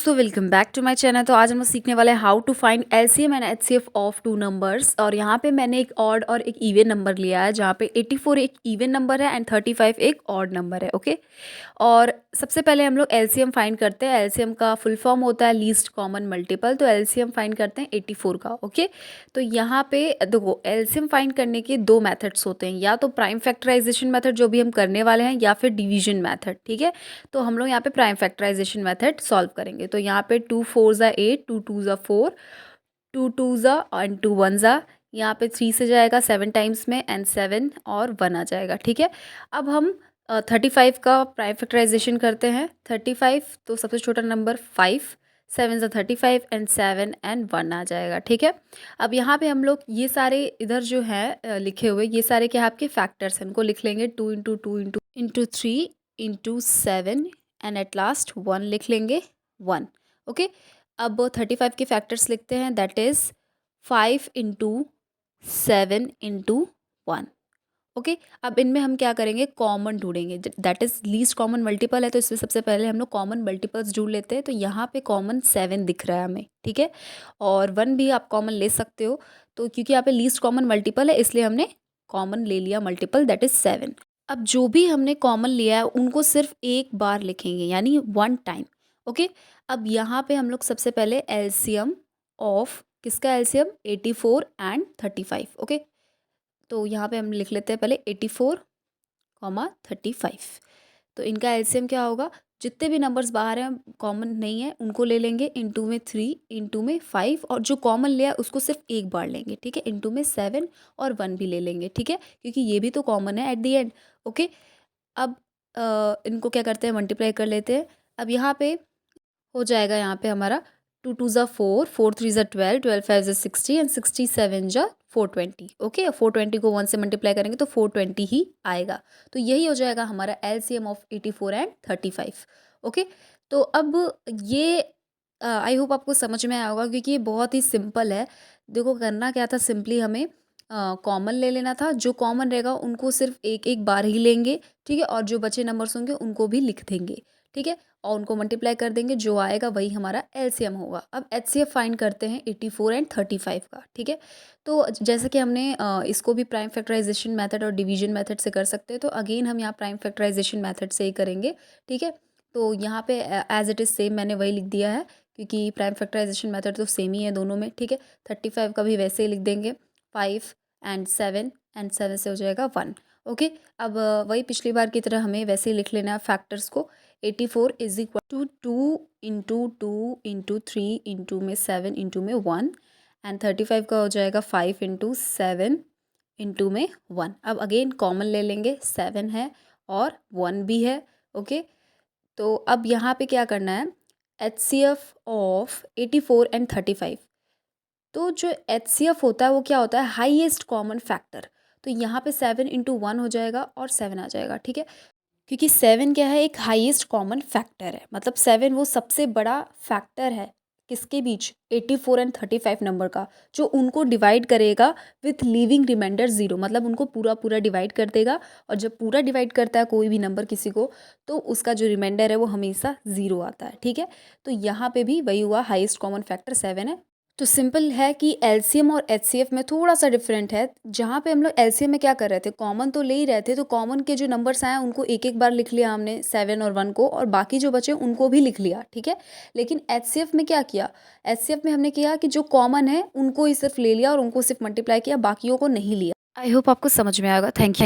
दोस्तों, welcome back to my channel. तो आज हम लोग सीखने वाले हैं how to find LCM and HCF of two numbers. और यहाँ पे मैंने एक ऑड और एक इवन नंबर लिया है, जहाँ पे 84 एक इवन नंबर है एंड 35 एक ऑड नंबर है। ओके, और सबसे पहले हम लोग एलसीएम फाइंड करते हैं। एलसीएम का फुल फॉर्म होता है लीस्ट कॉमन मल्टीपल। तो एलसीएम फाइंड करते हैं 84 का। ओके, तो यहाँ पे देखो, एलसीएम फाइंड करने के दो मेथड्स होते हैं, या तो प्राइम फैक्टराइजेशन मेथड जो भी हम करने वाले हैं, या फिर डिवीजन मेथड। ठीक है, तो हम लोग यहाँ पे प्राइम फैक्टराइजेशन मेथड सॉल्व करेंगे। तो यहाँ पे 2 4 ज़ा 8, 2 2 ज़ा 4, 2 2 ज़ा एंड 2 1 ज़ा। यहाँ पे 3 से जाएगा 7 टाइम्स में एंड 7 और 1 आ जाएगा। ठीक है, अब हम 35 का प्राइम फैक्टराइजेशन करते हैं। 35, तो सबसे छोटा नंबर 5, 7 ज़ा 35 एंड 7 एंड 1 आ जाएगा। ठीक है, अब यहाँ पे हम लोग ये सारे इधर जो है लिखे हुए, ये सारे क्या आपके फैक्टर्स हैं, उनको लिख लेंगे। 2 into 2 into 3 into 7 and at last 1 लिख लेंगे, 1। ओके, अब 35 के फैक्टर्स लिखते हैं, that is 5 into 7 into 1। Okay, अब इनमें हम क्या करेंगे, कॉमन ढूंढेंगे। That is least common multiple है, तो इसमें सबसे पहले हम लोग कॉमन मल्टीपल्स ढूंढ लेते हैं। तो यहाँ पे कॉमन 7 दिख रहा है हमें। ठीक है, और 1 भी आप कॉमन ले सकते हो। तो क्योंकि यहाँ पे लीस्ट कॉमन मल्टीपल है, इसलिए हमने कॉमन ले लिया मल्टीपल, दैट इज़ 7। अब जो भी हमने कॉमन लिया है उनको सिर्फ एक बार लिखेंगे, यानी 1 टाइम। ओके, अब यहाँ पे हम लोग सबसे पहले एलसीएम ऑफ किसका एलसीएम, 84 एंड 35। ओके, तो यहाँ पे हम लिख लेते हैं पहले 84 कॉमा 35। तो इनका एलसीएम क्या होगा, जितने भी नंबर्स बाहर हैं कॉमन नहीं है उनको ले लेंगे, इंटू में 3 इंटू में 5, और जो कॉमन लिया है उसको सिर्फ एक बार लेंगे। ठीक है, इंटू में 7 और 1 भी ले लेंगे। ठीक है, क्योंकि ये भी तो कॉमन है एट द एंड। ओके, अब इनको क्या करते हैं, मल्टीप्लाई कर लेते हैं। अब यहाँ पे हो जाएगा, यहाँ पे हमारा 2 2 ज़ा 4, 4 3 ज़ा 12, 12 5 ज़ा 60 एंड 67 ज़ा 420। ओके, 420 को 1 से मल्टीप्लाई करेंगे तो 420 ही आएगा। तो यही हो जाएगा हमारा एलसीएम ऑफ 84 एंड 35। ओके, तो अब ये आई होप आपको समझ में आया होगा, क्योंकि ये बहुत ही सिंपल है। देखो, करना क्या था, सिंपली हमें कॉमन ले लेना था। जो कॉमन रहेगा उनको सिर्फ एक एक बार ही लेंगे। ठीक है, और जो बचे नंबर्स होंगे उनको भी लिख देंगे। ठीक है, और उनको मल्टीप्लाई कर देंगे, जो आएगा वही हमारा एलसीएम होगा। अब एचसीएफ फाइंड करते हैं 84 एंड 35 का। ठीक है, तो जैसे कि हमने इसको भी प्राइम फैक्टराइजेशन मेथड और डिवीजन मेथड से कर सकते हैं, तो अगेन हम यहाँ प्राइम फैक्टराइजेशन मेथड से ही करेंगे। ठीक है, तो यहाँ पे एज इट इज़ सेम मैंने वही लिख दिया है, क्योंकि प्राइम फैक्टराइजेशन मेथड तो सेम ही है दोनों में। ठीक है, 35 का भी वैसे ही लिख देंगे, 5 एंड 7 से हो जाएगा 1। ओके, अब वही पिछली बार की तरह हमें वैसे ही लिख लेना है फैक्टर्स को। 84 is equal to 2 into 2 into 3 into में 7 इंटू में 1 एंड 35 का हो जाएगा 5 इंटू 7 इंटू में 1। अब अगेन कॉमन ले लेंगे, 7 है और 1 भी है। ओके, तो अब यहाँ पे क्या करना है, एचसीएफ ऑफ 84 एंड 35। तो जो एचसीएफ होता है वो क्या होता है, हाईएस्ट कॉमन फैक्टर। तो यहाँ पे 7 इंटू 1 हो जाएगा और 7 आ जाएगा। ठीक है, क्योंकि 7 क्या है, एक हाईएस्ट कॉमन फैक्टर है। मतलब 7 वो सबसे बड़ा फैक्टर है किसके बीच, 84 एंड 35 नंबर का, जो उनको डिवाइड करेगा विथ लीविंग रिमाइंडर 0। मतलब उनको पूरा पूरा डिवाइड कर देगा, और जब पूरा डिवाइड करता है कोई भी नंबर किसी को, तो उसका जो रिमाइंडर है वो हमेशा 0 आता है। ठीक है, तो यहाँ पे भी वही हुआ, हाईएस्ट कॉमन फैक्टर 7 है। तो सिंपल है कि एलसीएम और एचसीएफ में थोड़ा सा डिफरेंट है। जहाँ पे हम लोग एलसीएम में क्या कर रहे थे, कॉमन तो ले ही रहे थे, तो कॉमन के जो नंबर्स आए उनको एक एक बार लिख लिया हमने, 7 और 1 को, और बाकी जो बचे उनको भी लिख लिया। ठीक है, लेकिन एचसीएफ में क्या किया, एचसीएफ में हमने किया कि जो कॉमन है उनको ही सिर्फ ले लिया और उनको सिर्फ मल्टीप्लाई किया, बाकियों को नहीं लिया। आई होप आपको समझ में आएगा। Thank you.